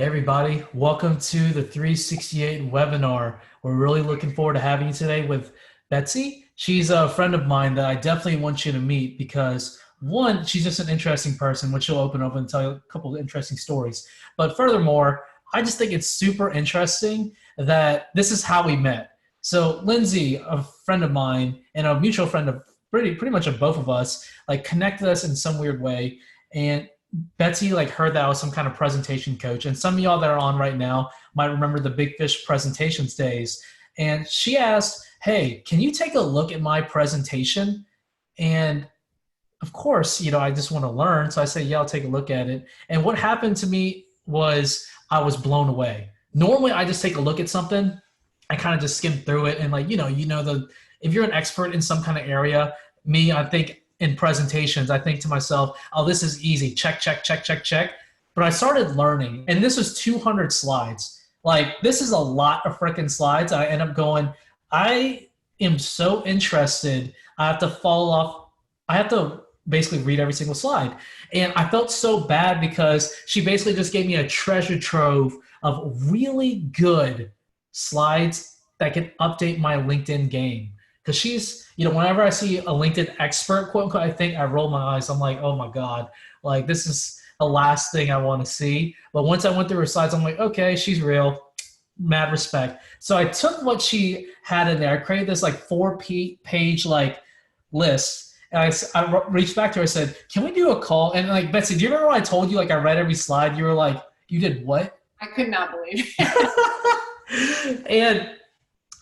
Hey everybody, welcome to the 368 webinar. We're really looking forward to having you today with Betsy. She's a friend of mine that I definitely want you to meet because one, she's just an interesting person, which she'll open up and tell you a couple of interesting stories. But furthermore, I just think it's super interesting that this is how we met. So Lindsay, a friend of mine and a mutual friend of pretty much of both of us, like connected us in some weird way. And Betsy like heard that I was some kind of presentation coach, and some of y'all that are on right now might remember the Big Fish presentations days. And she asked, "Hey, can you take a look at my presentation?" And of course, I just want to learn, so I say, "Yeah, I'll take a look at it." And what happened to me was I was blown away. Normally, I just take a look at something, I kind of just skim through it, and like the if you're an expert in some kind of area, me, I think in presentations, I think to myself, oh, this is easy. Check, check, check, check, check. But I started learning, and this was 200 slides. Like, this is a lot of freaking slides. I end up going, I am so interested. I have to follow up. I have to basically read every single slide. And I felt so bad because she basically just gave me a treasure trove of really good slides that can update my LinkedIn game. Because whenever I see a LinkedIn expert, quote unquote, I think I roll my eyes. I'm like, oh my God, like this is the last thing I want to see. But once I went through her slides, I'm like, okay, she's real. Mad respect. So I took what she had in there. I created this like page like list. And I reached back to her. I said, can we do a call? And like, Betsy, do you remember when I told you like I read every slide? You were like, you did what? I could not believe it. And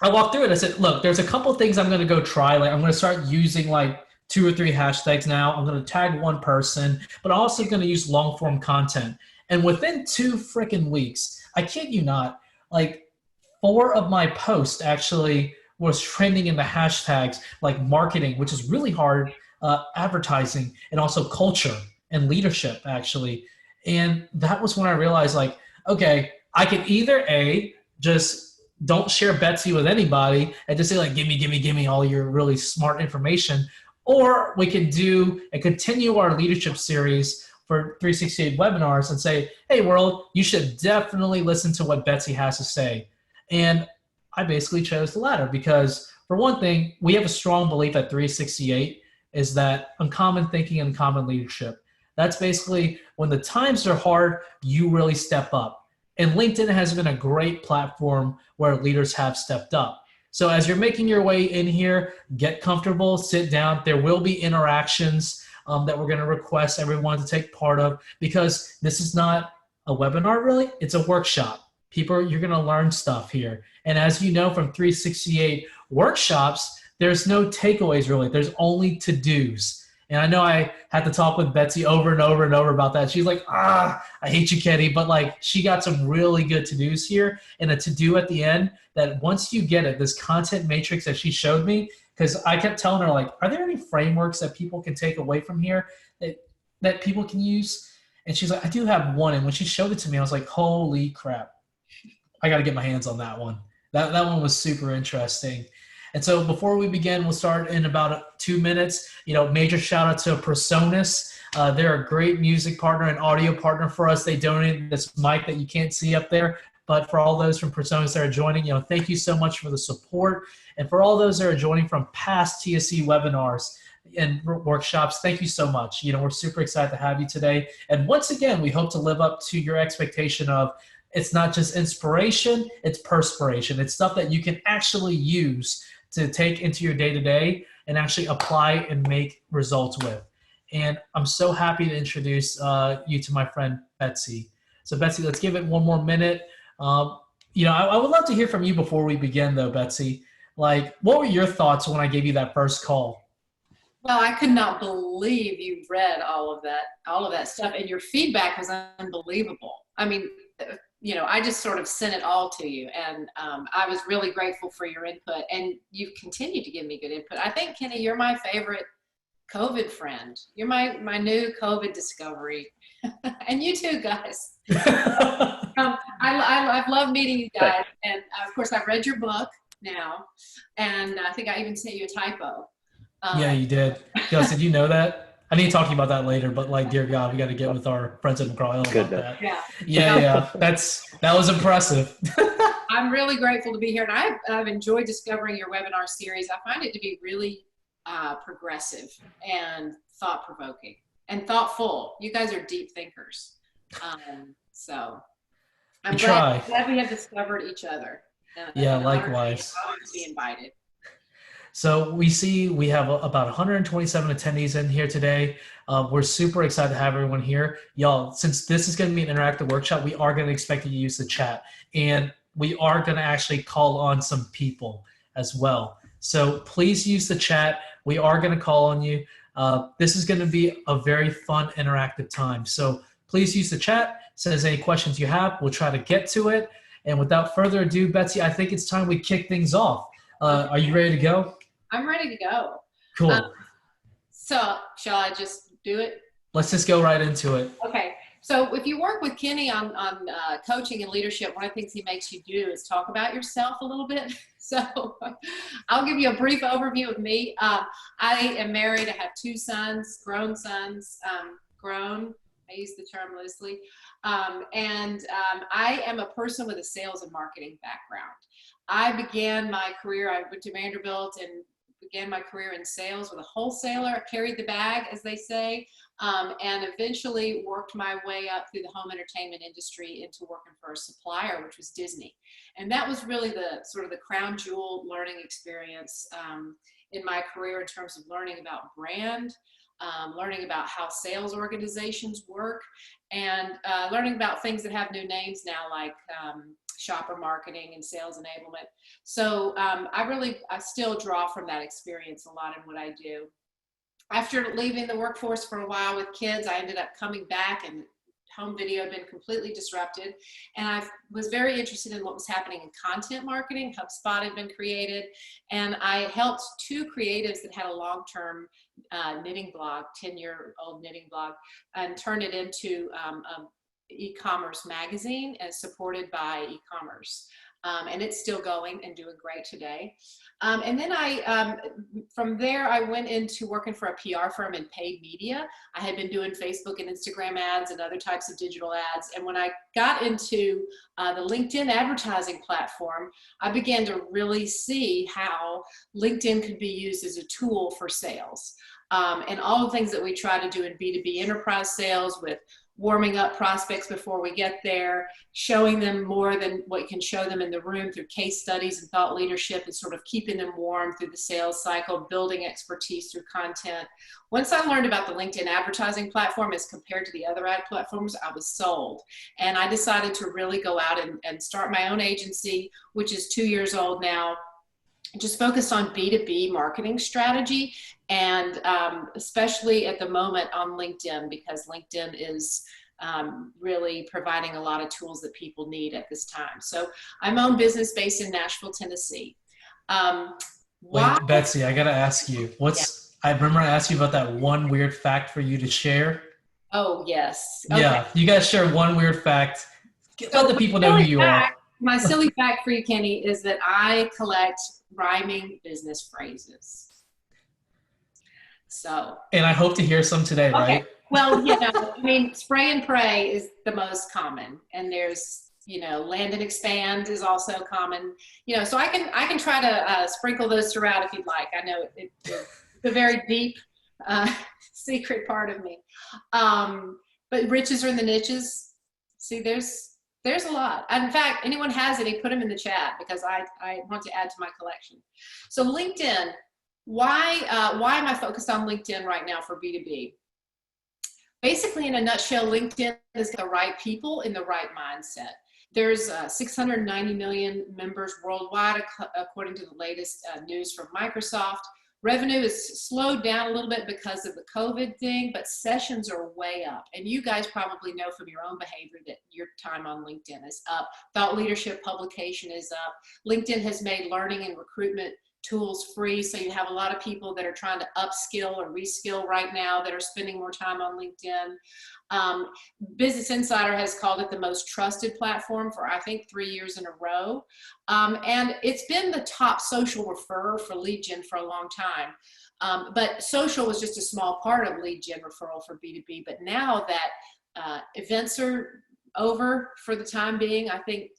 I walked through it. I said, look, there's a couple things I'm going to go try. Like, I'm going to start using like 2 or 3 hashtags now. I'm going to tag one person, but I'm also going to use long form content. And within 2 freaking weeks, I kid you not, like 4 of my posts actually was trending in the hashtags like marketing, which is really hard, advertising, and also culture and leadership actually. And that was when I realized like, okay, I can either just don't share Betsy with anybody and just say like, give me all your really smart information. Or we can do and continue our leadership series for 368 webinars and say, hey world, you should definitely listen to what Betsy has to say. And I basically chose the latter because for one thing, we have a strong belief at 368 is that uncommon thinking and uncommon leadership. That's basically when the times are hard, you really step up. And LinkedIn has been a great platform where leaders have stepped up. So as you're making your way in here, get comfortable, sit down. There will be interactions that we're going to request everyone to take part of because this is not a webinar really, it's a workshop. You're going to learn stuff here. And as you know from 368 workshops, there's no takeaways really. There's only to-dos. And I know I had to talk with Betsy over and over and over about that. She's like, I hate you, Kenny. But like, she got some really good to-dos here and a to-do at the end that once you get it, this content matrix that she showed me, because I kept telling her like, are there any frameworks that people can take away from here that people can use? And she's like, I do have one. And when she showed it to me, I was like, holy crap. I got to get my hands on that one. That one was super interesting. And so before we begin, we'll start in about 2 minutes. Major shout out to Personas. They're a great music partner and audio partner for us. They donated this mic that you can't see up there. But for all those from Personas that are joining, thank you so much for the support. And for all those that are joining from past TSC webinars and workshops, thank you so much. We're super excited to have you today. And once again, we hope to live up to your expectation of it's not just inspiration, it's perspiration. It's stuff that you can actually use to take into your day-to-day and actually apply and make results with. And I'm so happy to introduce you to my friend Betsy. So Betsy, let's give it one more minute. I would love to hear from you before we begin though, Betsy. Like, what were your thoughts when I gave you that first call? Well, I could not believe you read all of that stuff, and your feedback was unbelievable. I mean, I just sort of sent it all to you, and I was really grateful for your input, and you've continued to give me good input. I think, Kenny, you're my favorite COVID friend. You're my new COVID discovery, and you too, guys. I've loved meeting you guys, and of course, I've read your book now, and I think I even sent you a typo. Yeah, you did. Gus, did you know that? I need to talk to you about that later, but like, dear God, we got to get with our friends at McGraw-Hill about Goodness. that. Yeah. Yeah, No, yeah, that was impressive. I'm really grateful to be here, and I've enjoyed discovering your webinar series. I find it to be really progressive and thought-provoking and thoughtful. You guys are deep thinkers. So I'm glad we have discovered each other. Yeah, likewise. Honored to be invited. So we have about 127 attendees in here today. We're super excited to have everyone here. Y'all, since this is going to be an interactive workshop, we are going to expect you to use the chat. And we are going to actually call on some people as well. So please use the chat. We are going to call on you. This is going to be a very fun, interactive time. So please use the chat. Says any questions you have, we'll try to get to it. And without further ado, Betsy, I think it's time we kick things off. Are you ready to go? I'm ready to go. Cool. So shall I just do it? Let's just go right into it. Okay. So if you work with Kenny on coaching and leadership, one of the things he makes you do is talk about yourself a little bit. So I'll give you a brief overview of me. I am married. I have 2 sons, grown sons, grown. I use the term loosely. I am a person with a sales and marketing background. I began my career, I went to Vanderbilt and began my career in sales with a wholesaler. I carried the bag, as they say, and eventually worked my way up through the home entertainment industry into working for a supplier, which was Disney. And that was really the sort of the crown jewel learning experience in my career in terms of learning about brand, learning about how sales organizations work, and learning about things that have new names now, like shopper marketing and sales enablement. So I still draw from that experience a lot in what I do. After leaving the workforce for a while with kids, I ended up coming back, and home video had been completely disrupted. And I was very interested in what was happening in content marketing. HubSpot had been created, and I helped 2 creatives that had a long-term knitting blog, 10-year-old knitting blog, and turned it into e-commerce magazine and supported by e-commerce. And it's still going and doing great today. And then from there, I went into working for a PR firm in paid media. I had been doing Facebook and Instagram ads and other types of digital ads. And when I got into the LinkedIn advertising platform, I began to really see how LinkedIn could be used as a tool for sales. And all the things that we try to do in B2B enterprise sales, with warming up prospects before we get there, showing them more than what you can show them in the room through case studies and thought leadership, and sort of keeping them warm through the sales cycle, building expertise through content. Once I learned about the LinkedIn advertising platform as compared to the other ad platforms, I was sold. And I decided to really go out and start my own agency, which is 2 years old now, just focused on B2B marketing strategy, and especially at the moment on LinkedIn, because LinkedIn is really providing a lot of tools that people need at this time. So I'm my own business based in Nashville, Tennessee. Wait, Betsy, I gotta ask you, I remember I asked you about that one weird fact for you to share. Oh, yes. Okay. Yeah, you guys share one weird fact. Let the people know who you are. My silly fact for you, Kenny, is that I collect rhyming business phrases. So. And I hope to hear some today, right? Well, I mean, spray and pray is the most common, and there's, land and expand is also common. So I can try to sprinkle those throughout if you'd like. I know it's a very deep secret part of me. But riches are in the niches. See, there's a lot. In fact, anyone has any, put them in the chat, because I want to add to my collection. So LinkedIn, why am I focused on LinkedIn right now for B2B? Basically, in a nutshell, LinkedIn is the right people in the right mindset. There's 690 million members worldwide, according to the latest news from Microsoft. Revenue is slowed down a little bit because of the COVID thing, but sessions are way up. And you guys probably know from your own behavior that your time on LinkedIn is up. Thought leadership publication is up. LinkedIn has made learning and recruitment tools free. So you have a lot of people that are trying to upskill or reskill right now that are spending more time on LinkedIn. Business Insider has called it the most trusted platform for, I think, 3 years in a row. And it's been the top social referrer for lead gen for a long time. But social was just a small part of lead gen referral for B2B. But now that events are over for the time being, I think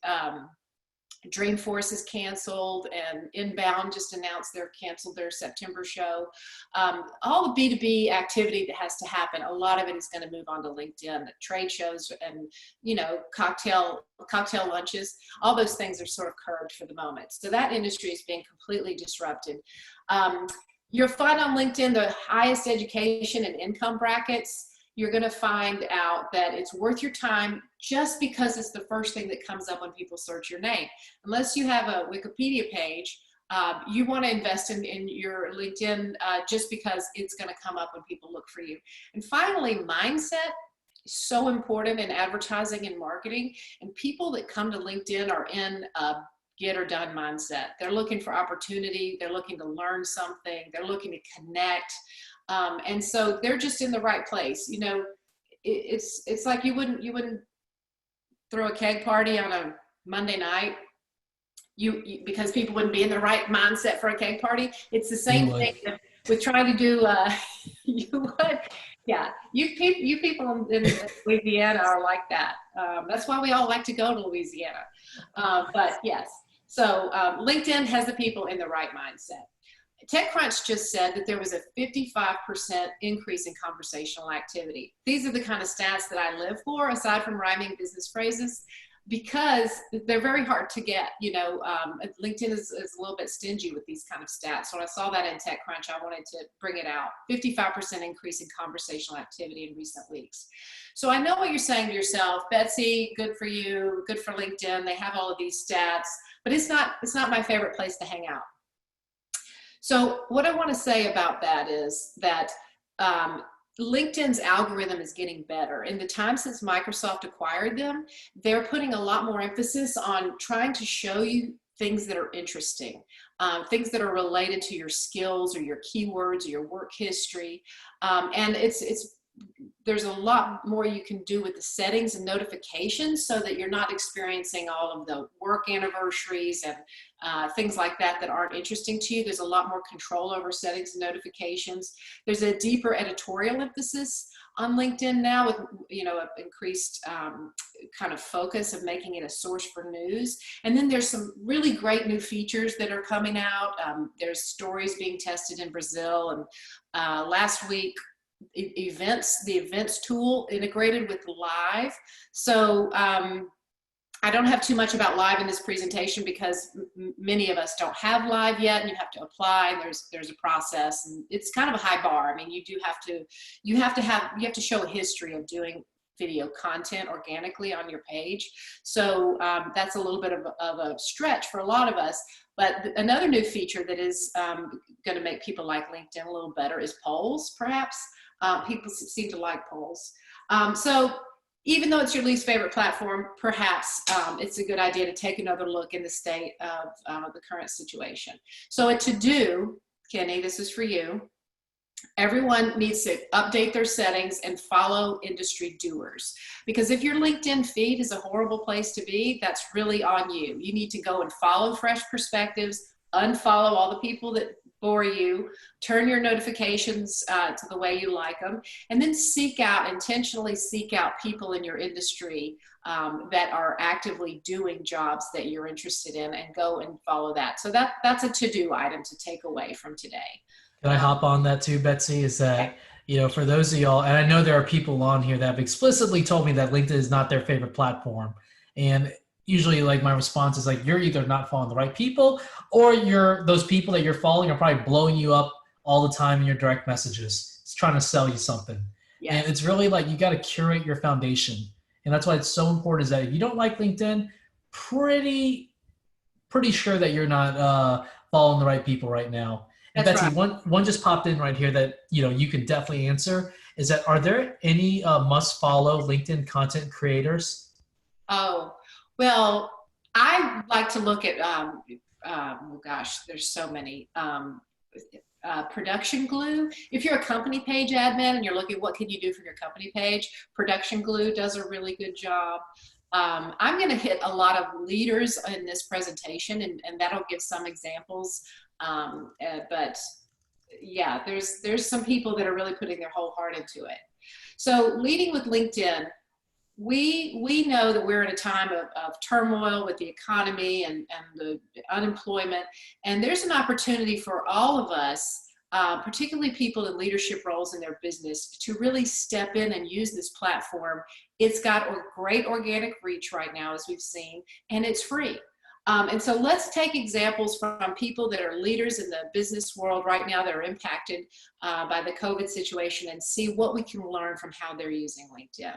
Dreamforce is canceled, and Inbound just announced they're canceled their September show. All the B2B activity that has to happen, a lot of it is going to move on to LinkedIn. Trade shows and, you know, cocktail lunches, all those things are sort of curbed for the moment. So that industry is being completely disrupted. You'll find on LinkedIn the highest education and income brackets. You're going to find out that it's worth your time just because it's the first thing that comes up when people search your name. Unless you have a Wikipedia page, you want to invest in your LinkedIn just because it's going to come up when people look for you. And finally, mindset is so important in advertising and marketing. And people that come to LinkedIn are in a get or done mindset. They're looking for opportunity. They're looking to learn something. They're looking to connect. And so they're just in the right place. You know, it's like you wouldn't throw a keg party on a Monday night because people wouldn't be in the right mindset for a keg party. It's the same thing with trying to do, you would, yeah, you people in Louisiana are like that. That's why we all like to go to Louisiana. But yes, so LinkedIn has the people in the right mindset. TechCrunch just said that there was a 55% increase in conversational activity. These are the kind of stats that I live for, aside from rhyming business phrases, because they're very hard to get. You know, LinkedIn is a little bit stingy with these kind of stats. So when I saw that in TechCrunch, I wanted to bring it out. 55% increase in conversational activity in recent weeks. So I know what you're saying to yourself, Betsy, good for you, good for LinkedIn. They have all of these stats, but it's not my favorite place to hang out. So what I want to say about that is that LinkedIn's algorithm is getting better. In the time since Microsoft acquired them, they're putting a lot more emphasis on trying to show you things that are interesting, things that are related to your skills or your keywords or your work history. And there's a lot more you can do with the settings and notifications so that you're not experiencing all of the work anniversaries and things like that aren't interesting to you. There's a lot more control over settings and notifications. There's a deeper editorial emphasis on LinkedIn now with, you know, an increased kind of focus of making it a source for news. And then there's some really great new features that are coming out. There's stories being tested in Brazil. And last week, the events tool integrated with live. So I don't have too much about live in this presentation because many of us don't have live yet, and you have to apply, and there's a process, and it's kind of a high bar. I mean, you have to show a history of doing video content organically on your page. So that's a little bit of a stretch for a lot of us. But another new feature that is going to make people like LinkedIn a little better is polls, perhaps. People seem to like polls. So even though it's your least favorite platform, perhaps it's a good idea to take another look in the state of the current situation. So a to-do, Kenny, this is for you. Everyone needs to update their settings and follow industry doers. Because if your LinkedIn feed is a horrible place to be, that's really on you. You need to go and follow fresh perspectives, unfollow all the people that bore you, turn your notifications to the way you like them, and then intentionally seek out people in your industry that are actively doing jobs that you're interested in, and go and follow that. So that's a to-do item to take away from today. Can I hop on that too, Betsy? Is that, you know, for those of y'all, and I know there are people on here that have explicitly told me that LinkedIn is not their favorite platform. And usually, like, my response is like, you're either not following the right people, or those people that you're following are probably blowing you up all the time in your direct messages. It's trying to sell you something. Yes. And it's really like, you got to curate your foundation. And that's why it's so important, is that if you don't like LinkedIn, pretty sure that you're not following the right people right now. And that's Betsy, right. One just popped in right here that, you know, you can definitely answer, is that, are there any must follow LinkedIn content creators? Oh, well, I like to look at oh gosh, there's so many. Production Glue. If you're a company page admin and you're looking what can you do for your company page, Production Glue does a really good job. I'm going to hit a lot of leaders in this presentation, and that'll give some examples. But yeah, there's some people that are really putting their whole heart into it. So leading with LinkedIn, we know that we're in a time of turmoil with the economy and the unemployment, and there's an opportunity for all of us, particularly people in leadership roles in their business, to really step in and use this platform. It's got a great organic reach right now, as we've seen, and it's free. And so let's take examples from people that are leaders in the business world right now that are impacted by the COVID situation and see what we can learn from how they're using LinkedIn.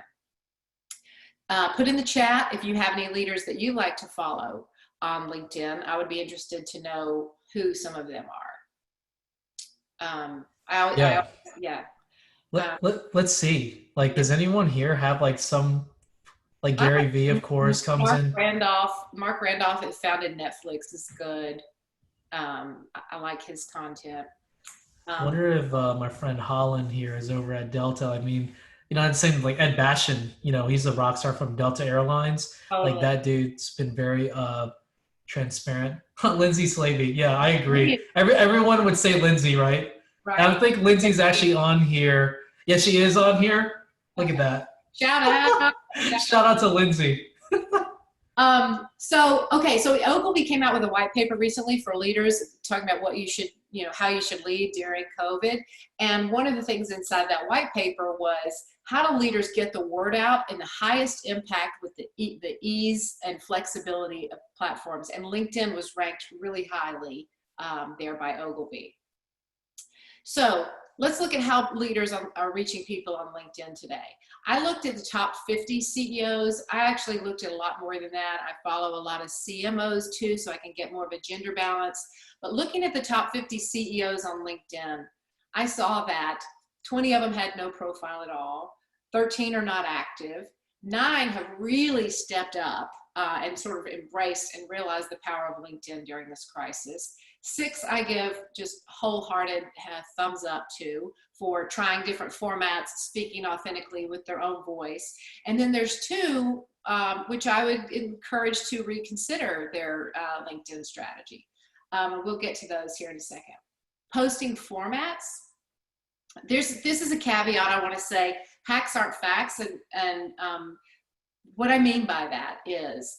Put in the chat if you have any leaders that you like to follow on LinkedIn. I would be interested to know who some of them are. Yeah. Let's see. Like, does anyone here have like some, like Gary Vee, of course, comes in? Mark Randolph that founded Netflix is good. I like his content. I wonder if my friend Holland here is over at Delta. I mean, you know, I'd say like Ed Bashan, you know, he's a rock star from Delta Airlines. Totally. Like that dude's been very transparent. Lindsay Slavey. Yeah, I agree. Everyone would say Lindsay, right? Right. I don't think Lindsay's actually on here. Yeah, she is on here. Look at that. Shout out. Shout out to Lindsay. So Ogilvy came out with a white paper recently for leaders talking about what you should, you know, how you should lead during COVID. And one of the things inside that white paper was how do leaders get the word out in the highest impact with the ease and flexibility of platforms. And LinkedIn was ranked really highly there by Ogilvy. So let's look at how leaders are reaching people on LinkedIn today. I looked at the top 50 CEOs. I actually looked at a lot more than that. I follow a lot of CMOs too, so I can get more of a gender balance. But looking at the top 50 CEOs on LinkedIn, I saw that 20 of them had no profile at all. 13 are not active. 9 have really stepped up and sort of embraced and realized the power of LinkedIn during this crisis. 6 I give just wholehearted thumbs up to for trying different formats, speaking authentically with their own voice. And then there's 2 which I would encourage to reconsider their LinkedIn strategy. We'll get to those here in a second. Posting formats. This is a caveat I want to say. Hacks aren't facts, and what I mean by that is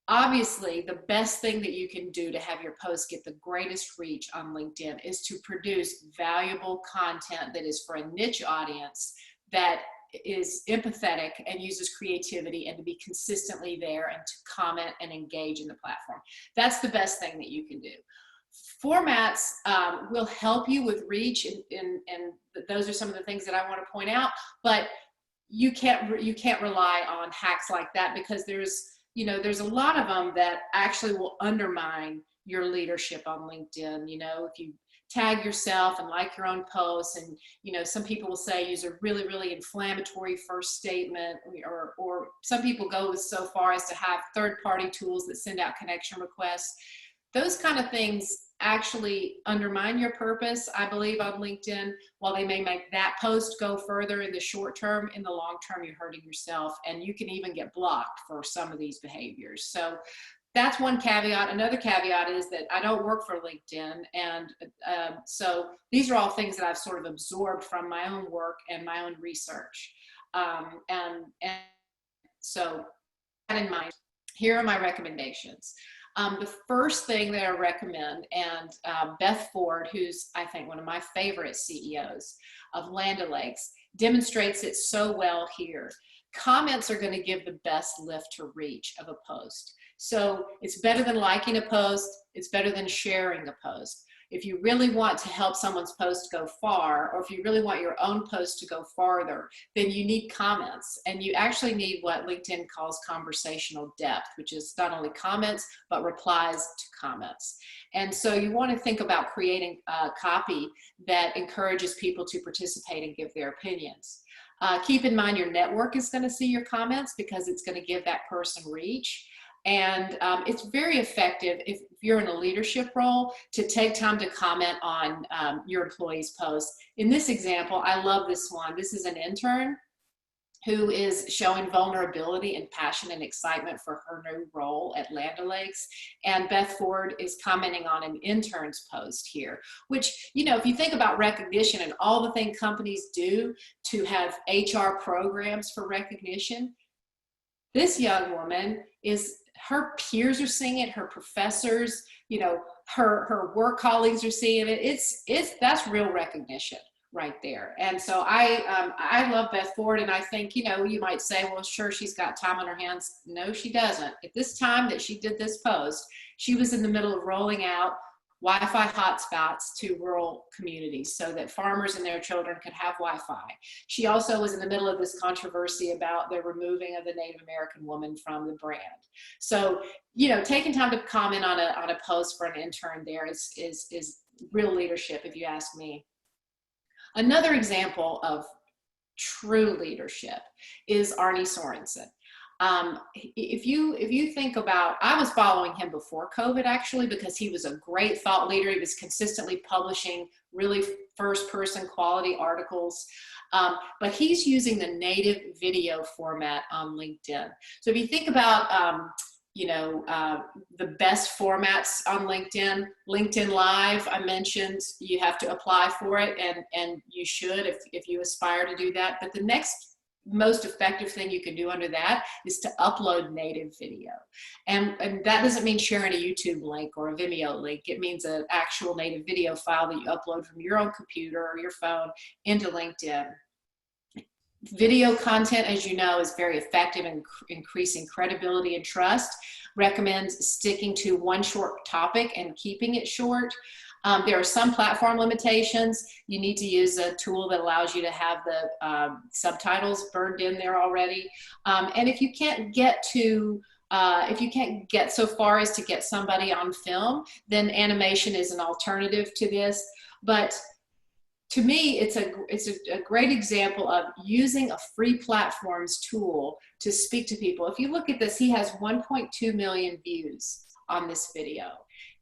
obviously the best thing that you can do to have your posts get the greatest reach on LinkedIn is to produce valuable content that is for a niche audience that is empathetic and uses creativity, and to be consistently there and to comment and engage in the platform. That's the best thing that you can do. Formats will help you with reach, and those are some of the things that I want to point out, but you can't rely on hacks like that, because there's a lot of them that actually will undermine your leadership on LinkedIn. You know, if you tag yourself and like your own posts, and some people will say use a really, really inflammatory first statement, or some people go so far as to have third-party tools that send out connection requests. Those kind of things actually undermine your purpose, I believe, on LinkedIn. While they may make that post go further in the short term, in the long term, you're hurting yourself, and you can even get blocked for some of these behaviors. So that's one caveat. Another caveat is that I don't work for LinkedIn, and so these are all things that I've sort of absorbed from my own work and my own research. And so that in mind, here are my recommendations. The first thing that I recommend, and Beth Ford, who's I think one of my favorite CEOs of Land O'Lakes, demonstrates it so well here. Comments are going to give the best lift to reach of a post. So it's better than liking a post. It's better than sharing a post. If you really want to help someone's post go far, or if you really want your own post to go farther, then you need comments. And you actually need what LinkedIn calls conversational depth, which is not only comments, but replies to comments. And so you want to think about creating copy that encourages people to participate and give their opinions. Keep in mind your network is going to see your comments, because it's going to give that person reach. And it's very effective if you're in a leadership role to take time to comment on your employees' posts. In this example, I love this one. This is an intern who is showing vulnerability and passion and excitement for her new role at Land O'Lakes. And Beth Ford is commenting on an intern's post here, which, you know, if you think about recognition and all the things companies do to have HR programs for recognition, this young woman her peers are seeing it, her professors, you know, her work colleagues are seeing it. That's real recognition right there. And so I love Beth Ford, and I think, you know, you might say, well, sure, she's got time on her hands. No, she doesn't. At this time that she did this post, she was in the middle of rolling out Wi-Fi hotspots to rural communities so that farmers and their children could have Wi-Fi. She also was in the middle of this controversy about the removing of the Native American woman from the brand. So, you know, taking time to comment on a post for an intern there is real leadership, if you ask me. Another example of true leadership is Arnie Sorensen. If you think about, I was following him before COVID actually, because he was a great thought leader. He was consistently publishing really first person quality articles. But he's using the native video format on LinkedIn. So if you think about, the best formats on LinkedIn, LinkedIn Live, I mentioned, you have to apply for it, and you should if you aspire to do that. But the next most effective thing you can do under that is to upload native video. And that doesn't mean sharing a YouTube link or a Vimeo link. It means an actual native video file that you upload from your own computer or your phone into LinkedIn. Video content, as you know, is very effective in increasing credibility and trust. Recommends sticking to one short topic and keeping it short. There are some platform limitations. You need to use a tool that allows you to have the subtitles burned in there already. And if you can't get so far as to get somebody on film, then animation is an alternative to this. But to me, it's a great example of using a free platforms tool to speak to people. If you look at this, he has 1.2 million views on this video.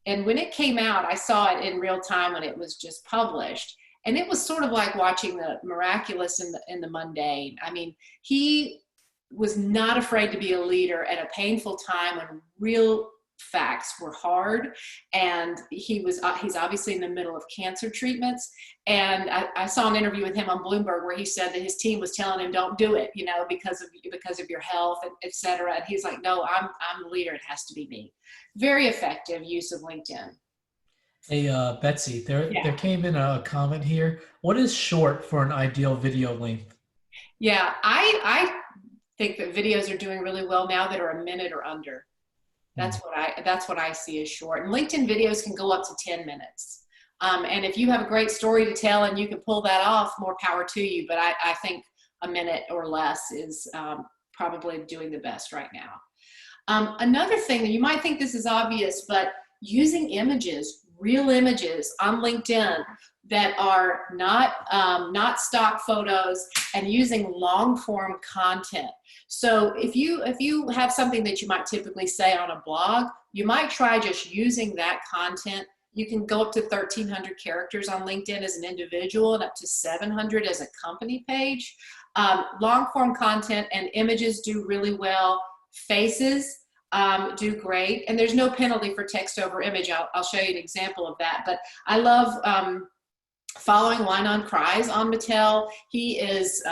And when it came out, I saw it in real time when it was just published. And it was sort of like watching the miraculous and the mundane. I mean, he was not afraid to be a leader at a painful time when real facts were hard. And he's obviously in the middle of cancer treatments. And I saw an interview with him on Bloomberg where he said that his team was telling him, don't do it, you know, because of your health, et cetera. And he's like, no, I'm the leader. It has to be me. Very effective use of LinkedIn. Hey, Betsy, there came in a comment here. What is short for an ideal video length? Yeah, I think that videos are doing really well now that are a minute or under. That's what I see as short. And LinkedIn videos can go up to 10 minutes. And if you have a great story to tell and you can pull that off, more power to you. But I think a minute or less is probably doing the best right now. Another thing that you might think this is obvious, but using images, real images on LinkedIn that are not stock photos, and using long form content. So if you have something that you might typically say on a blog, you might try just using that content. You can go up to 1,300 characters on LinkedIn as an individual and up to 700 as a company page. Long form content and images do really well. Faces do great, and there's no penalty for text over image. I'll show you an example of that. But I love following Wine on Cries on Mattel. He is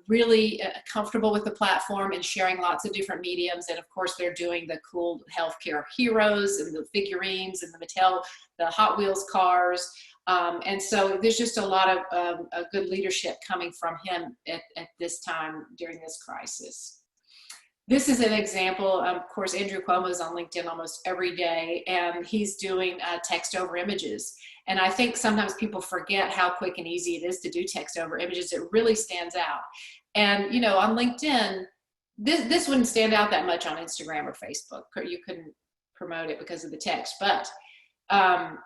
really comfortable with the platform and sharing lots of different mediums. And of course, they're doing the cool healthcare heroes and the figurines and the Mattel, the Hot Wheels cars. And so there's just a lot of good leadership coming from him at this time during this crisis. This is an example. Of course, Andrew Cuomo is on LinkedIn almost every day, and he's doing text over images. And I think sometimes people forget how quick and easy it is to do text over images. It really stands out. And, you know, on LinkedIn, this wouldn't stand out that much on Instagram or Facebook. You couldn't promote it because of the text. But on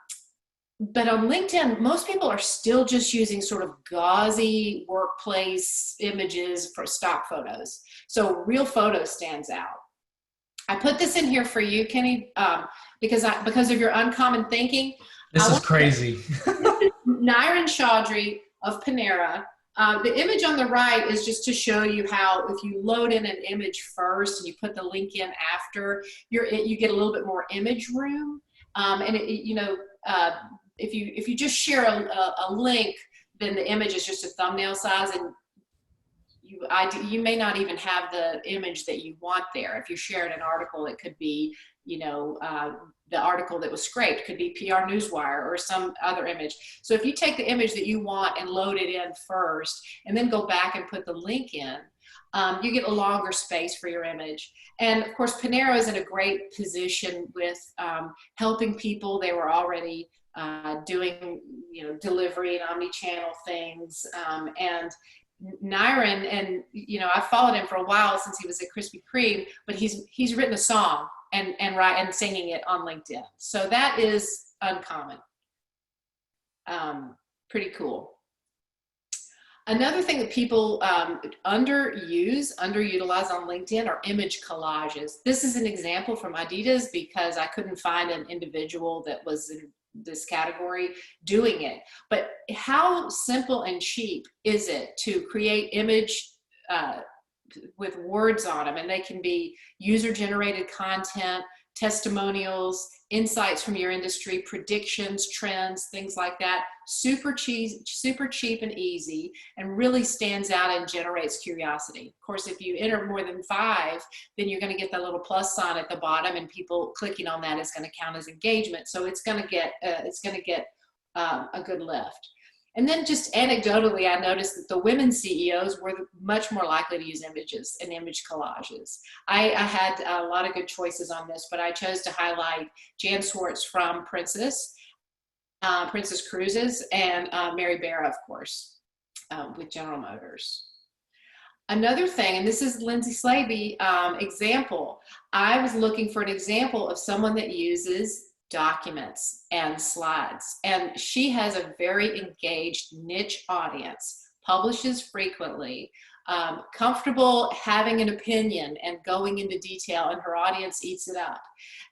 LinkedIn, most people are still just using sort of gauzy workplace images for stock photos. So real photo stands out. I put this in here for you, Kenny, because of your uncommon thinking. This is crazy. This is Nyron Chaudhry of Panera. The image on the right is just to show you how if you load in an image first and you put the link in after, you get a little bit more image room. And if you just share a link, then the image is just a thumbnail size, and you may not even have the image that you want there. If you shared an article, it could be, the article that was scraped could be PR Newswire or some other image. So if you take the image that you want and load it in first, and then go back and put the link in, you get a longer space for your image. And of course, Panera is in a great position with helping people. They were already doing, delivery and omni-channel things. And Nyron, and I've followed him for a while since he was at Krispy Kreme, but he's written a song and singing it on LinkedIn. So that is uncommon. Pretty cool. Another thing that people underutilize on LinkedIn are image collages. This is an example from Adidas because I couldn't find an individual that was in this category doing it. But how simple and cheap is it to create image with words on them? And they can be user-generated content, testimonials, insights from your industry, predictions, trends, things like that. Super cheap and easy, and really stands out and generates curiosity. Of course, if you enter more than 5, then you're going to get that little plus sign at the bottom, and people clicking on that is going to count as engagement. So it's going to get a good lift. And then just anecdotally, I noticed that the women CEOs were much more likely to use images and image collages. I had a lot of good choices on this, but I chose to highlight Jan Swartz from Princess Cruises, and Mary Barra, of course, with General Motors. Another thing, and this is Lindsay Slaby example, I was looking for an example of someone that uses documents and slides, and she has a very engaged niche audience, publishes frequently, comfortable having an opinion and going into detail, and her audience eats it up.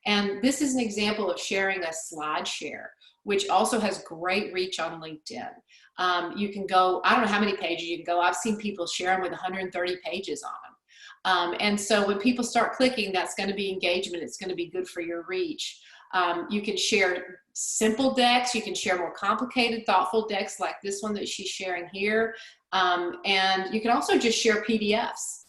And this is an example of sharing a slide share, which also has great reach on LinkedIn. You can go, I don't know how many pages you can go. I've seen people share them with 130 pages on them. And so when people start clicking, that's going to be engagement. It's going to be good for your reach. You can share simple decks. You can share more complicated, thoughtful decks like this one that she's sharing here. And you can also just share PDFs.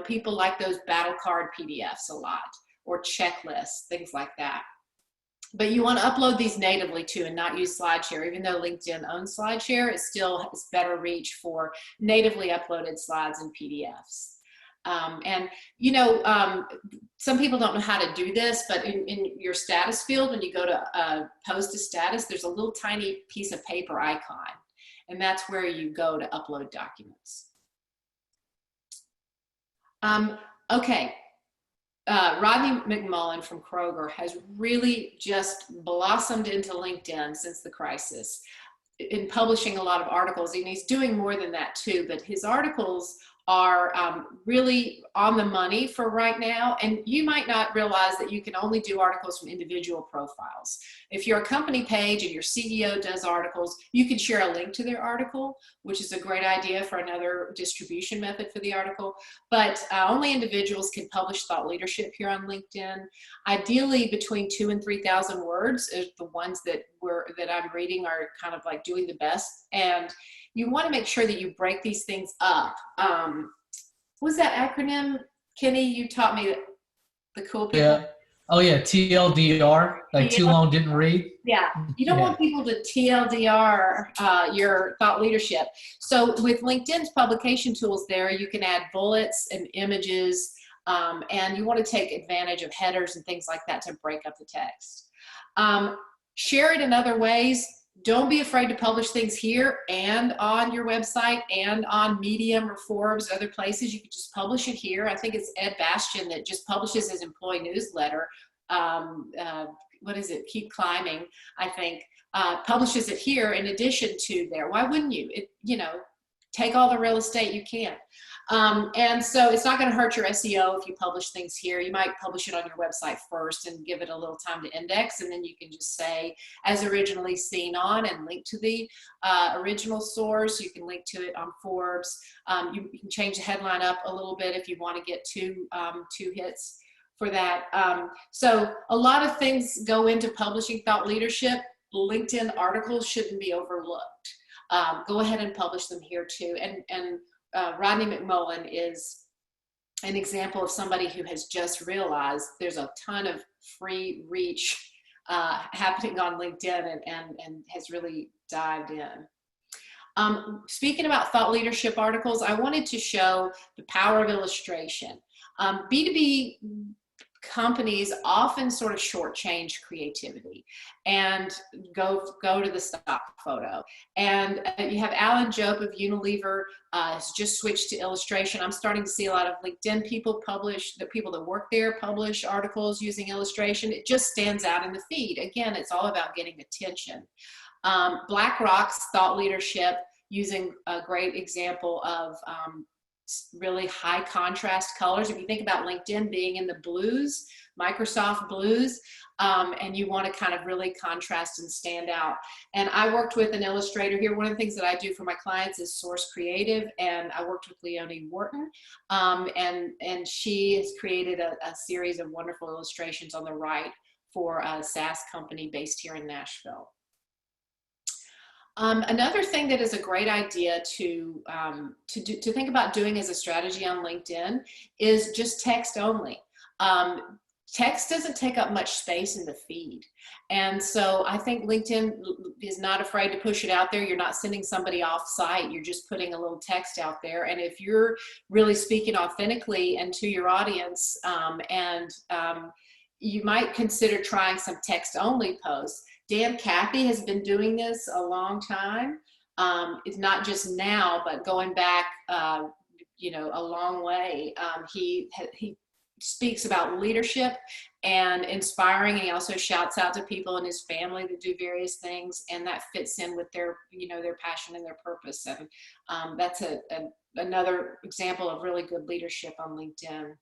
People like those battle card PDFs a lot, or checklists, things like that. But you want to upload these natively too, and not use SlideShare. Even though LinkedIn owns SlideShare, it still has better reach for natively uploaded slides and PDFs. Some people don't know how to do this, but in your status field, when you go to post a status, there's a little tiny piece of paper icon, and that's where you go to upload documents. Okay. Rodney McMullen from Kroger has really just blossomed into LinkedIn since the crisis in publishing a lot of articles, and he's doing more than that too, but his articles are really on the money for right now. And you might not realize that you can only do articles from individual profiles. If you're a company page and your CEO does articles, you can share a link to their article, which is a great idea for another distribution method for the article. But only individuals can publish thought leadership here on LinkedIn. Ideally, between 2,000 and 3,000 words is the ones that I'm reading are kind of like doing the best. And you want to make sure that you break these things up. What was that acronym, Kenny? You taught me the cool people. Yeah. Oh yeah, TLDR, like too long didn't read. Yeah, you don't want people to TLDR your thought leadership. So with LinkedIn's publication tools there, you can add bullets and images, and you want to take advantage of headers and things like that to break up the text. Share it in other ways. Don't be afraid to publish things here and on your website and on Medium or Forbes, other places. You can just publish it here. I think it's Ed Bastian that just publishes his employee newsletter. What is it? Keep Climbing, I think, publishes it here in addition to there. Why wouldn't you? Take all the real estate you can. And so it's not going to hurt your SEO if you publish things here. You might publish it on your website first and give it a little time to index, and then you can just say as originally seen on and link to the original source. You can link to it on Forbes. You can change the headline up a little bit if you want to get two hits for that. So a lot of things go into publishing thought leadership. LinkedIn articles shouldn't be overlooked. Go ahead and publish them here too. And Rodney McMullen is an example of somebody who has just realized there's a ton of free reach happening on LinkedIn and has really dived in. Speaking about thought leadership articles, I wanted to show the power of illustration. B2B companies often sort of shortchange creativity and go to the stock photo. And you have Alan Jope of Unilever has just switched to illustration. I'm starting to see a lot of LinkedIn people publish, the people that work there publish articles using illustration. It just stands out in the feed. Again, it's all about getting attention. BlackRock's thought leadership, using a great example of really high contrast colors. If you think about LinkedIn being in the blues, Microsoft blues, and you want to kind of really contrast and stand out. And I worked with an illustrator here. One of the things that I do for my clients is source creative, and I worked with Leonie Wharton, and she has created a series of wonderful illustrations on the right for a SaaS company based here in Nashville. Another thing that is a great idea to think about doing as a strategy on LinkedIn is just text only. Text doesn't take up much space in the feed. And so I think LinkedIn is not afraid to push it out there. You're not sending somebody off site. You're just putting a little text out there. And if you're really speaking authentically and to your audience, you might consider trying some text only posts. Dan Cathy has been doing this a long time. It's not just now, but going back, a long way. He speaks about leadership and inspiring, and he also shouts out to people in his family that do various things, and that fits in with their, their passion and their purpose. And that's another example of really good leadership on LinkedIn.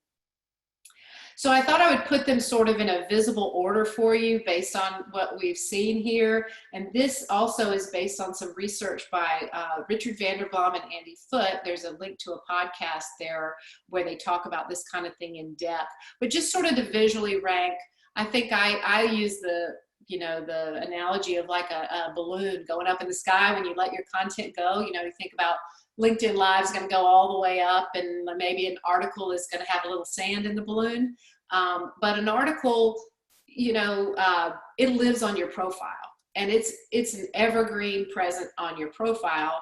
So I thought I would put them sort of in a visible order for you based on what we've seen here. And this also is based on some research by Richard Vanderblom and Andy Foote. There's a link to a podcast there where they talk about this kind of thing in depth. But just sort of to visually rank, I think I use the analogy of like a balloon going up in the sky when you let your content go. You think about LinkedIn Live is going to go all the way up, and maybe an article is going to have a little sand in the balloon. But an article, it lives on your profile, and it's an evergreen present on your profile.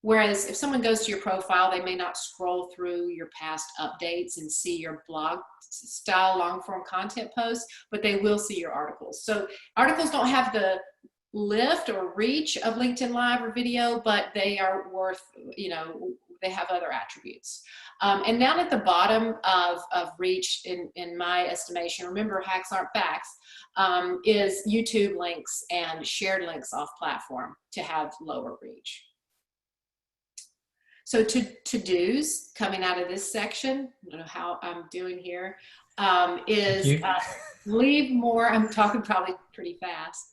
Whereas if someone goes to your profile, they may not scroll through your past updates and see your blog style long form content posts, but they will see your articles. So articles don't have the lift or reach of LinkedIn Live or video, but they are worth, they have other attributes. And down at the bottom of reach, in my estimation, remember hacks aren't facts, is YouTube links and shared links off platform to have lower reach. So to-dos coming out of this section, I don't know how I'm doing here, is leave more. I'm talking probably pretty fast.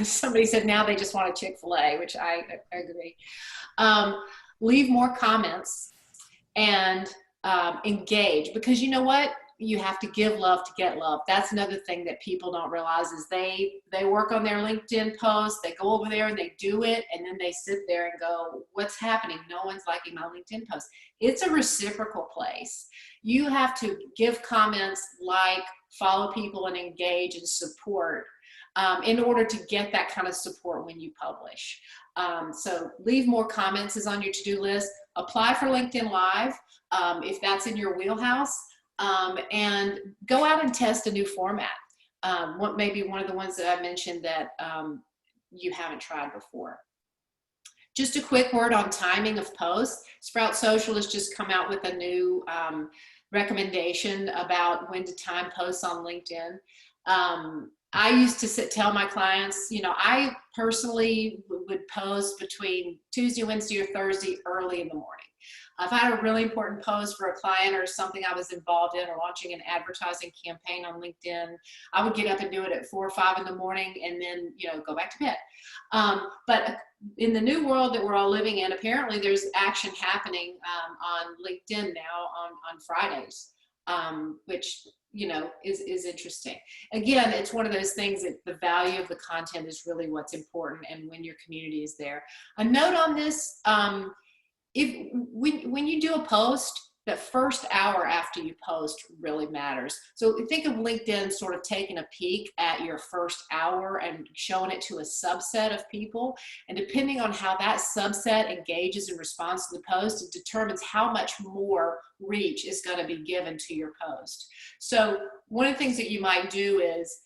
Somebody said now they just want a Chick-fil-A, which I agree. Leave more comments and engage, because you know what? You have to give love to get love. That's another thing that people don't realize is they work on their LinkedIn posts, they go over there and they do it, and then they sit there and go, what's happening? No one's liking my LinkedIn post. It's a reciprocal place. You have to give comments, like, follow people, and engage and support in order to get that kind of support when you publish. So leave more comments is on your to-do list. Apply for LinkedIn Live if that's in your wheelhouse. And go out and test a new format. What maybe one of the ones that I mentioned that you haven't tried before. Just a quick word on timing of posts. Sprout Social has just come out with a new recommendation about when to time posts on LinkedIn. I used to tell my clients, I personally would post between Tuesday, Wednesday, or Thursday early in the morning. If I had a really important post for a client or something I was involved in, or launching an advertising campaign on LinkedIn, I would get up and do it at 4 or 5 in the morning, and then, you know, go back to bed. But in the new world that we're all living in, apparently there's action happening on LinkedIn now on Fridays, which, you know, is interesting. Again, it's one of those things that the value of the content is really what's important, and when your community is there. A note on this, when you do a post, the first hour after you post really matters. So think of LinkedIn sort of taking a peek at your first hour and showing it to a subset of people. And depending on how that subset engages and responds to the post, it determines how much more reach is going to be given to your post. So one of the things that you might do is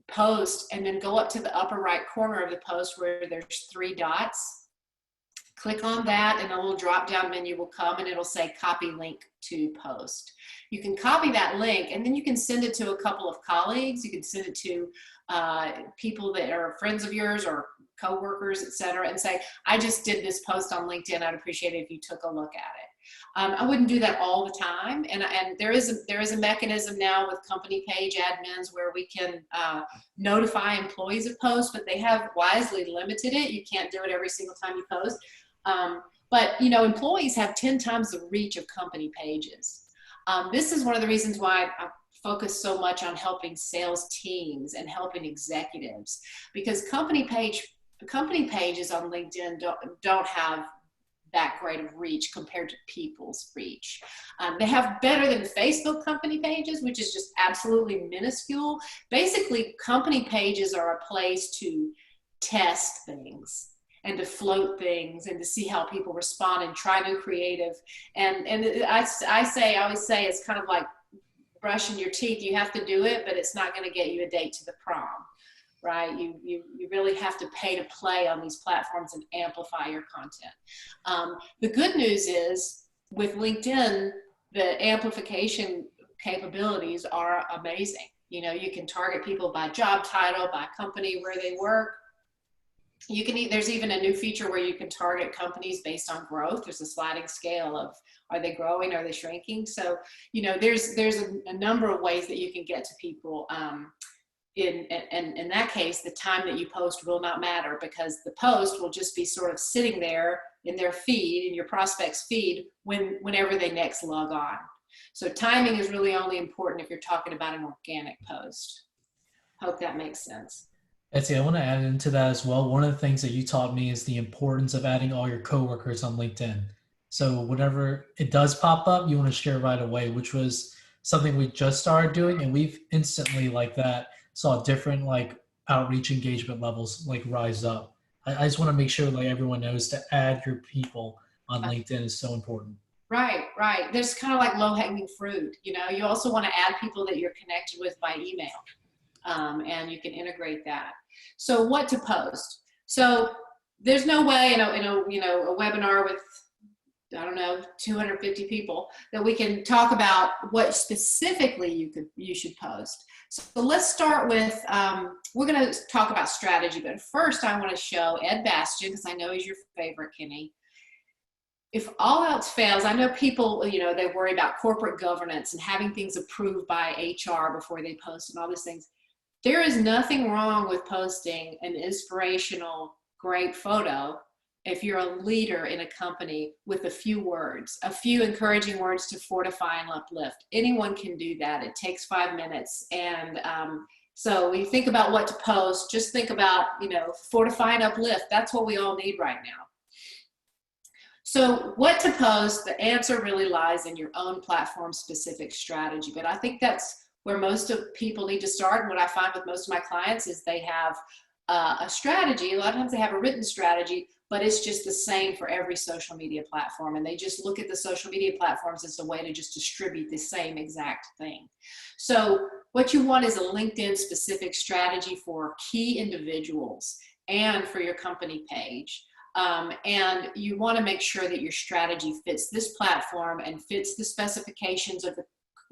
post and then go up to the upper right corner of the post where there's 3 dots. Click on that, and a little drop-down menu will come, and it'll say copy link to post. You can copy that link, and then you can send it to a couple of colleagues. You can send it to people that are friends of yours or coworkers, etc., and say, I just did this post on LinkedIn. I'd appreciate it if you took a look at it. I wouldn't do that all the time, and there is a mechanism now with company page admins where we can notify employees of posts, but they have wisely limited it. You can't do it every single time you post. But, you know, employees have 10 times the reach of company pages. This is one of the reasons why I focus so much on helping sales teams and helping executives, because company pages on LinkedIn don't have that great of reach compared to people's reach. They have better than Facebook company pages, which is just absolutely minuscule. Basically, company pages are a place to test things and to float things and to see how people respond and try new creative. And I always say it's kind of like brushing your teeth. You have to do it, but it's not going to get you a date to the prom, right? You really have to pay to play on these platforms and amplify your content. The good news is with LinkedIn, the amplification capabilities are amazing. You know, you can target people by job title, by company where they work. There's even a new feature where you can target companies based on growth. There's a sliding scale of, are they growing, are they shrinking? So, you know, there's a number of ways that you can get to people. In that case, the time that you post will not matter, because the post will just be sort of sitting there in their feed, in your prospect's feed, whenever they next log on. So timing is really only important if you're talking about an organic post. Hope that makes sense. Betsy, I want to add into that as well. One of the things that you taught me is the importance of adding all your coworkers on LinkedIn. So whenever it does pop up, you want to share right away, which was something we just started doing, and we've instantly like that saw different like outreach engagement levels like rise up. I just want to make sure like everyone knows to add your people on LinkedIn is so important. Right. There's kind of like low-hanging fruit. You know, you also want to add people that you're connected with by email, and you can integrate that. So what to post? So there's no way in a webinar with, I don't know, 250 people that we can talk about what specifically you should post. So let's start with, we're going to talk about strategy, but first I want to show Ed Bastian, because I know he's your favorite, Kenny. If all else fails, I know people, you know, they worry about corporate governance and having things approved by HR before they post and all these things. There is nothing wrong with posting an inspirational, great photo if you're a leader in a company with a few words, a few encouraging words to fortify and uplift. Anyone can do that. It takes 5 minutes. And so when you think about what to post, just think about, you know, fortify and uplift. That's what we all need right now. So what to post, the answer really lies in your own platform-specific strategy. But I think that's where most of people need to start. And what I find with most of my clients is they have a strategy. A lot of times they have a written strategy, but it's just the same for every social media platform. And they just look at the social media platforms as a way to just distribute the same exact thing. So what you want is a LinkedIn specific strategy for key individuals and for your company page. And you want to make sure that your strategy fits this platform and fits the specifications of the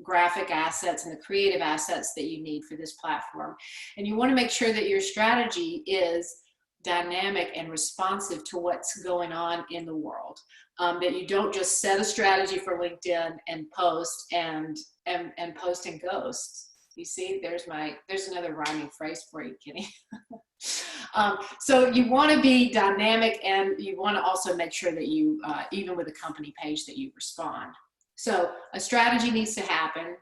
graphic assets and the creative assets that you need for this platform. And you want to make sure that your strategy is dynamic and responsive to what's going on in the world. That you don't just set a strategy for LinkedIn and post and post and ghost. You see, there's another rhyming phrase for you, Kenny. So you want to be dynamic, and you want to also make sure that you, even with a company page, that you respond. So a strategy needs to happen.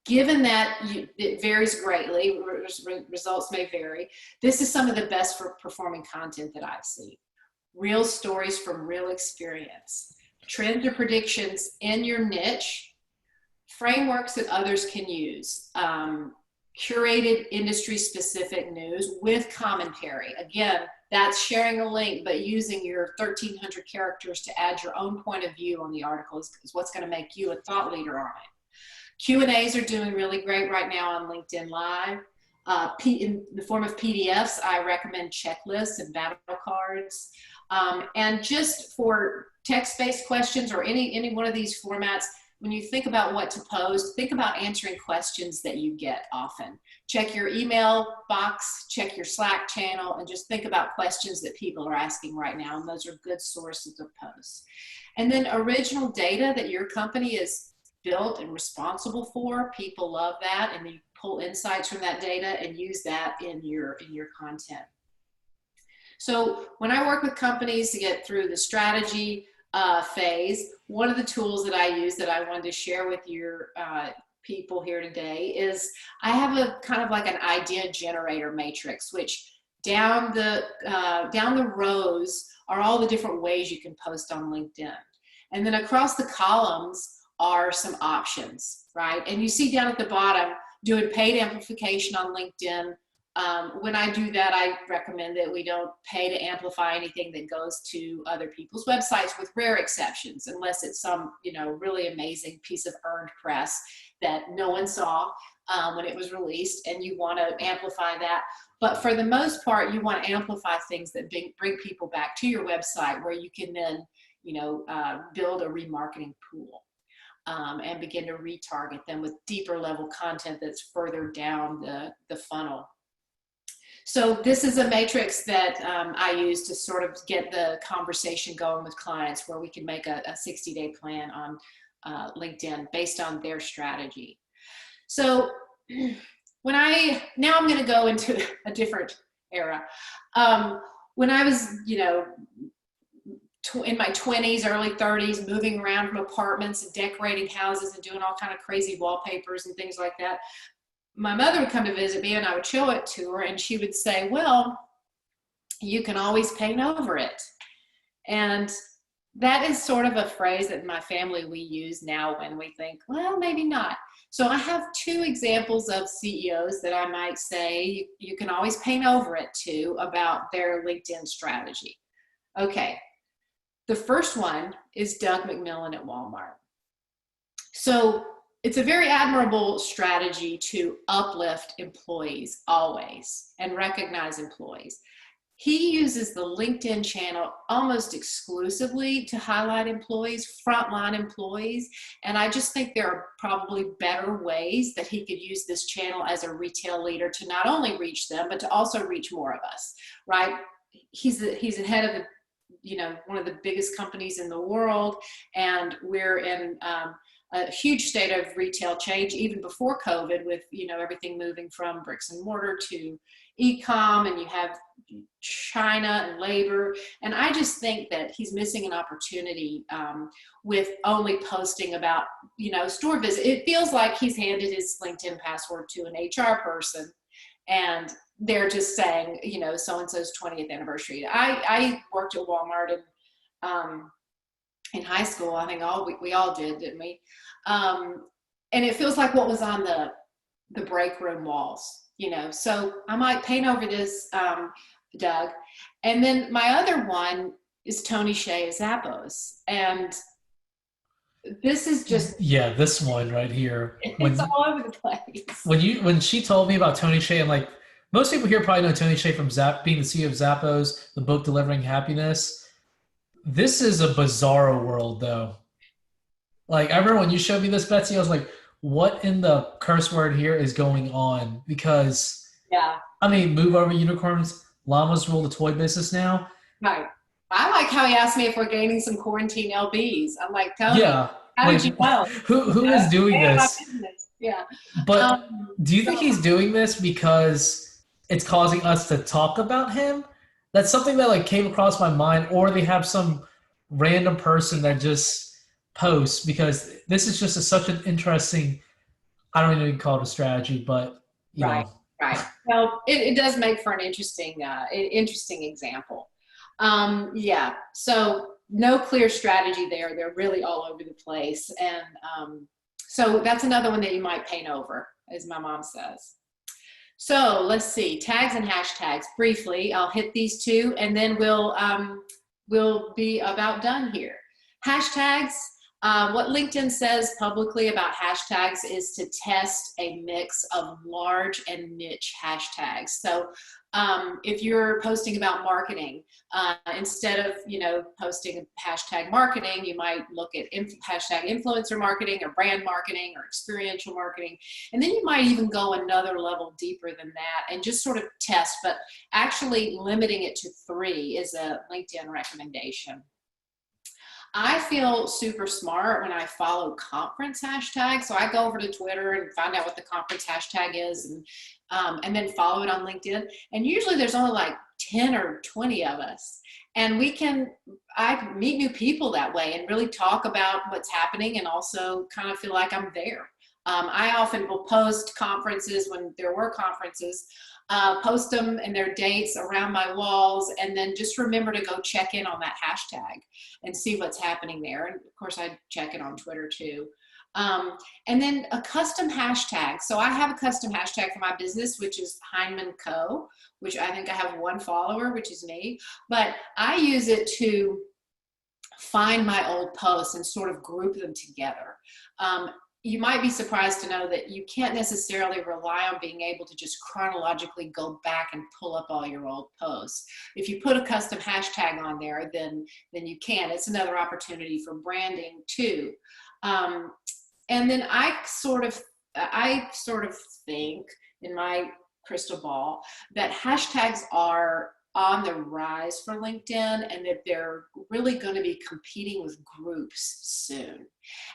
Given that it varies greatly, results may vary, this is some of the best for performing content that I've seen. Real stories from real experience, trends or predictions in your niche, frameworks that others can use, curated industry-specific news with commentary. Again, that's sharing a link, but using your 1,300 characters to add your own point of view on the article is what's going to make you a thought leader on it. Q&As are doing really great right now on LinkedIn Live. In the form of PDFs, I recommend checklists and battle cards. And just for text-based questions or any one of these formats, when you think about what to post, think about answering questions that you get often. Check your email box, check your Slack channel, and just think about questions that people are asking right now. And those are good sources of posts. And then original data that your company is built and responsible for. People love that, and you pull insights from that data and use that in your content. So when I work with companies to get through the strategy phase, one of the tools that I use that I wanted to share with your people here today is I have a kind of like an idea generator matrix, which down the rows are all the different ways you can post on LinkedIn. And then across the columns are some options, right? And you see down at the bottom, doing paid amplification on LinkedIn. When I do that, I recommend that we don't pay to amplify anything that goes to other people's websites, with rare exceptions, unless it's some, really amazing piece of earned press that no one saw when it was released, and you want to amplify that. But for the most part, you want to amplify things that bring people back to your website, where you can then, build a remarketing pool. And begin to retarget them with deeper level content that's further down the funnel. So this is a matrix that I use to sort of get the conversation going with clients, where we can make a 60-day plan on LinkedIn based on their strategy. So now I'm going to go into a different era. When I was, in my 20s, early 30s, moving around from apartments and decorating houses and doing all kind of crazy wallpapers and things like that, my mother would come to visit me, and I would show it to her, and she would say, well, you can always paint over it. And that is sort of a phrase that in my family we use now when we think, well, maybe not. So I have two examples of CEOs that I might say you can always paint over it to about their LinkedIn strategy. Okay. The first one is Doug McMillon at Walmart. So it's a very admirable strategy to uplift employees always and recognize employees. He uses the LinkedIn channel almost exclusively to highlight employees, frontline employees. And I just think there are probably better ways that he could use this channel as a retail leader to not only reach them, but to also reach more of us, right? He's the head of the one of the biggest companies in the world, and we're in a huge state of retail change even before COVID, with everything moving from bricks and mortar to e-com, and you have China and labor. And I just think that he's missing an opportunity with only posting about store visit. It feels like he's handed his LinkedIn password to an HR person, and they're just saying, so-and-so's 20th anniversary. I worked at Walmart in high school. I think we all did, didn't we? And it feels like what was on the break room walls, So I might paint over this, Doug. And then my other one is Tony Hsieh at Zappos. And this is just... Yeah, this one right here. It's all over the place. When she told me about Tony Hsieh, I'm like, most people here probably know Tony Hsieh from being the CEO of Zappos, the book Delivering Happiness. This is a bizarro world, though. Like, I remember when you showed me this, Betsy, I was like, what in the curse word here is going on? Because, yeah, I mean, move over unicorns. llamas rule the toy business now. Right. I like how he asked me if we're gaining some quarantine LBs. I'm like, Tony, Yeah, how like did you know? who is doing Stay out of my this? business. Yeah. But do you So think he's doing this because it's causing us to talk about him? That's something that like came across my mind, or they have some random person that just posts because this is just such an interesting. I don't even call it a strategy, but you right, know, right. Well, it does make for an interesting example. Yeah. So no clear strategy there. They're really all over the place, and so that's another one that you might paint over, as my mom says. So let's see, tags and hashtags. Briefly, I'll hit these two, and then we'll be about done here. Hashtags. What LinkedIn says publicly about hashtags is to test a mix of large and niche hashtags. So if you're posting about marketing, instead of posting hashtag marketing, you might look at hashtag influencer marketing or brand marketing or experiential marketing, and then you might even go another level deeper than that and just sort of test. But actually limiting it to 3 is a LinkedIn recommendation. I feel super smart when I follow conference hashtags. So I go over to Twitter and find out what the conference hashtag is, and then follow it on LinkedIn. And usually there's only like 10 or 20 of us. And I meet new people that way and really talk about what's happening and also kind of feel like I'm there. I often will post conferences when there were conferences, post them and their dates around my walls, and then just remember to go check in on that hashtag and see what's happening there. And of course, I check it on Twitter too. And then a custom hashtag. So I have a custom hashtag for my business, which is Hindman Co., which I think I have 1 follower, which is me. But I use it to find my old posts and sort of group them together. You might be surprised to know that you can't necessarily rely on being able to just chronologically go back and pull up all your old posts. If you put a custom hashtag on there, then you can. It's another opportunity for branding too. And then I sort of think in my crystal ball that hashtags are on the rise for LinkedIn, and that they're really going to be competing with groups soon.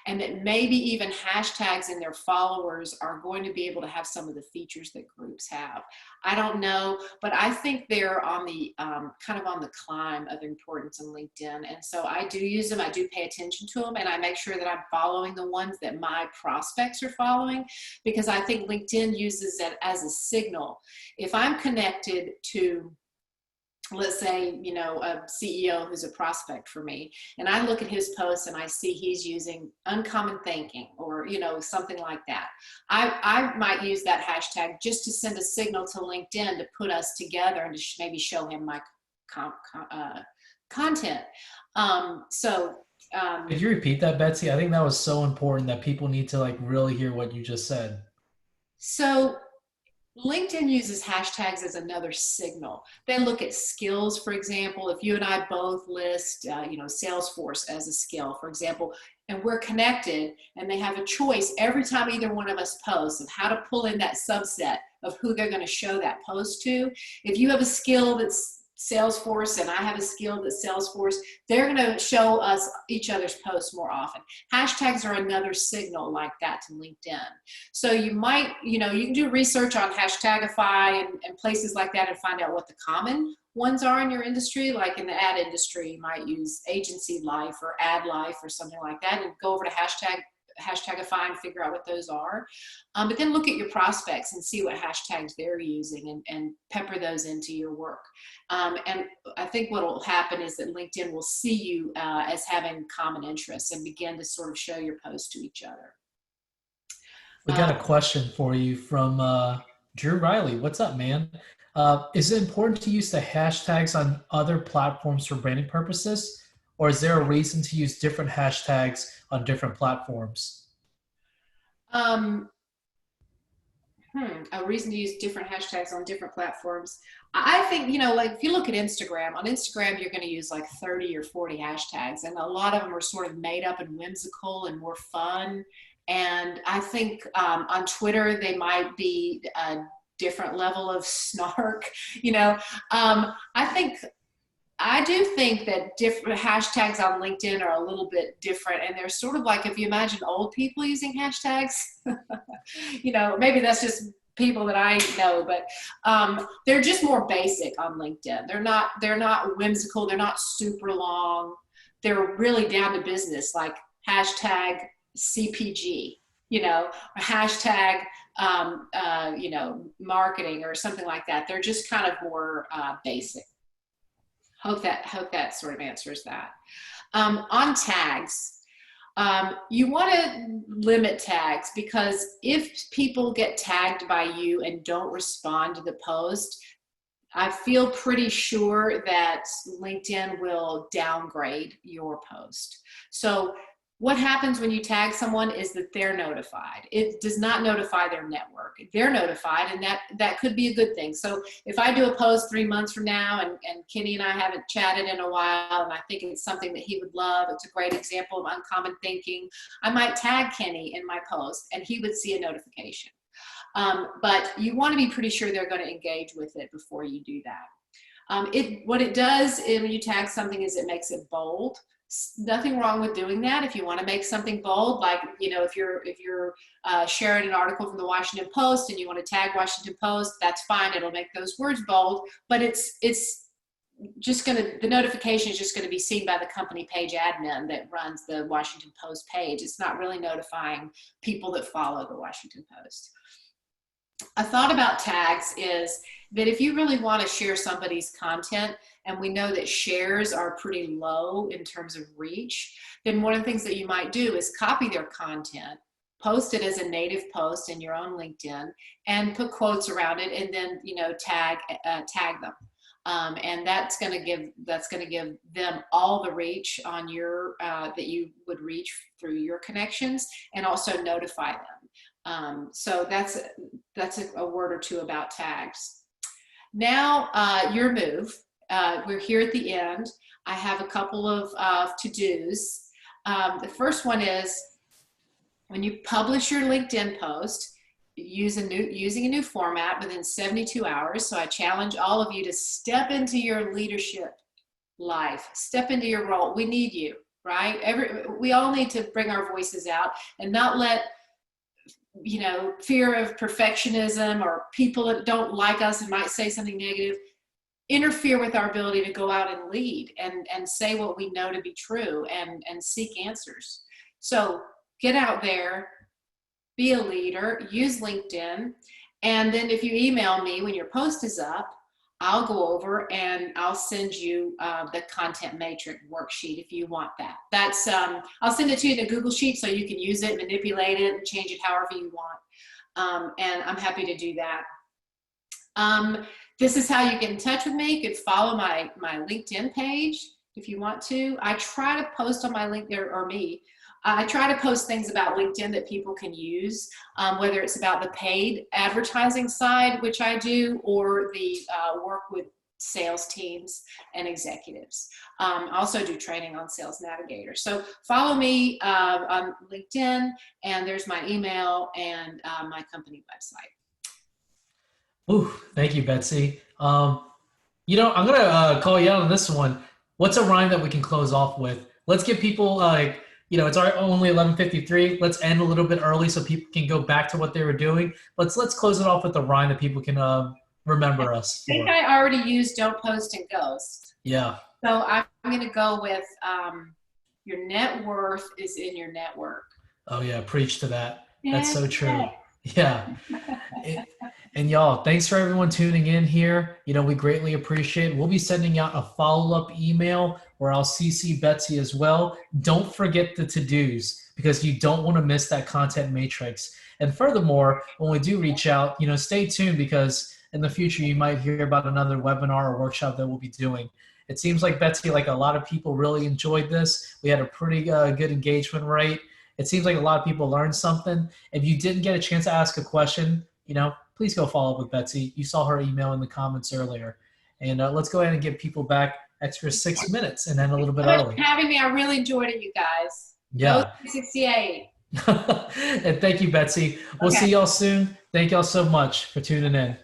And that maybe even hashtags and their followers are going to be able to have some of the features that groups have. I don't know, but I think they're on the kind of on the climb of importance in LinkedIn. And so I do use them, I do pay attention to them, and I make sure that I'm following the ones that my prospects are following, because I think LinkedIn uses it as a signal. If I'm connected to, let's say, a CEO who's a prospect for me, and I look at his posts and I see he's using uncommon thinking or, something like that, I might use that hashtag just to send a signal to LinkedIn to put us together and to maybe show him my content. could you repeat that, Betsy? I think that was so important that people need to like really hear what you just said. So LinkedIn uses hashtags as another signal. They look at skills, for example. If you and I both list, Salesforce as a skill, for example, and we're connected, and they have a choice every time either one of us posts of how to pull in that subset of who they're going to show that post to. If you have a skill that's Salesforce and I have a skill that's Salesforce, they're going to show us each other's posts more often. Hashtags are another signal like that to LinkedIn. So you might, you can do research on Hashtagify and places like that and find out what the common ones are in your industry. Like in the ad industry, you might use Agency Life or Ad Life or something like that, and go over to Hashtagify and figure out what those are. But then look at your prospects and see what hashtags they're using, and pepper those into your work. And I think what will happen is that LinkedIn will see you as having common interests and begin to sort of show your posts to each other. We got a question for you from Drew Riley. What's up, man? Is it important to use the hashtags on other platforms for branding purposes, or is there a reason to use different hashtags on different platforms? Um, a reason to use different hashtags on different platforms. I think, like if you look at Instagram, on Instagram, you're going to use like 30 or 40 hashtags, and a lot of them are sort of made up and whimsical and more fun. And I think on Twitter, they might be different level of snark, you know. I do think that different hashtags on LinkedIn are a little bit different, and they're sort of like, if you imagine old people using hashtags, you know, maybe that's just people that I know, but they're just more basic on LinkedIn. They're not whimsical. They're not super long. They're really down to business, like hashtag CPG, you know, or hashtag, you know, marketing or something like that. They're just kind of more basic. Hope that sort of answers that. On tags, you want to limit tags, because if people get tagged by you and don't respond to the post, I feel pretty sure that LinkedIn will downgrade your post. So what happens when you tag someone is that they're notified. It does not notify their network. They're notified, and that could be a good thing. So if I do a post 3 months from now, and Kenny and I haven't chatted in a while, and I think it's something that he would love, it's a great example of uncommon thinking, I might tag Kenny in my post, and he would see a notification. But you want to be pretty sure they're going to engage with it before you do that. What it does when you tag something is it makes it bold. Nothing wrong with doing that. If you want to make something bold, like, you know, if you're sharing an article from the Washington Post and you want to tag Washington Post, that's fine. It'll make those words bold, but it's just the notification is just going to be seen by the company page admin that runs the Washington Post page. It's not really notifying people that follow the Washington Post. A thought about tags is that if you really want to share somebody's content, and we know that shares are pretty low in terms of reach, then one of the things that you might do is copy their content, post it as a native post in your own LinkedIn, and put quotes around it, and then, you know, tag them. And that's going to give them all the reach on your that you would reach through your connections, and also notify them. So that's a word or two about tags. Now, your move. We're here at the end. I have a couple of to-dos. The first one is, when you publish your LinkedIn post, using a new format within 72 hours. So I challenge all of you to step into your leadership life, step into your role. We need you, right? We all need to bring our voices out and not let, you know, fear of perfectionism or people that don't like us and might say something negative interfere with our ability to go out and lead and say what we know to be true and seek answers. So get out there, be a leader, use LinkedIn, and then if you email me when your post is up, I'll go over and I'll send you the content matrix worksheet if you want that. That's I'll send it to you in a Google Sheet so you can use it, manipulate it, and change it however you want. And I'm happy to do that. This is how you get in touch with me. You could follow my LinkedIn page if you want to. I try to post on my LinkedIn, I try to post things about LinkedIn that people can use, whether it's about the paid advertising side, which I do, or the work with sales teams and executives. I also do training on Sales Navigator. So follow me on LinkedIn, and there's my email and my company website. Ooh, thank you, Betsy. You know, I'm gonna call you out on this one. What's a rhyme that we can close off with? Let's give people you know, it's only 11:53. Let's end a little bit early so people can go back to what they were doing. Let's close it off with a rhyme that people can remember us for. I think I already used "Don't Post and Ghost." Yeah. So I'm going to go with your net worth is in your network. Oh yeah, preach to that. That's so true. Yeah. And y'all, thanks for everyone tuning in here. You know, we greatly appreciate it. We'll be sending out a follow-up email where I'll CC Betsy as well. Don't forget the to-dos, because you don't want to miss that content matrix. And furthermore, when we do reach out, you know, stay tuned, because in the future you might hear about another webinar or workshop that we'll be doing. It seems like, Betsy, like a lot of people really enjoyed this. We had a pretty good engagement rate. It seems like a lot of people learned something. If you didn't get a chance to ask a question, you know, please go follow up with Betsy. You saw her email in the comments earlier. And let's go ahead and give people back extra 6 minutes and then a little bit early. For having me. I really enjoyed it, you guys. Yeah. 68. And thank you, Betsy. We'll see y'all soon. Thank y'all so much for tuning in.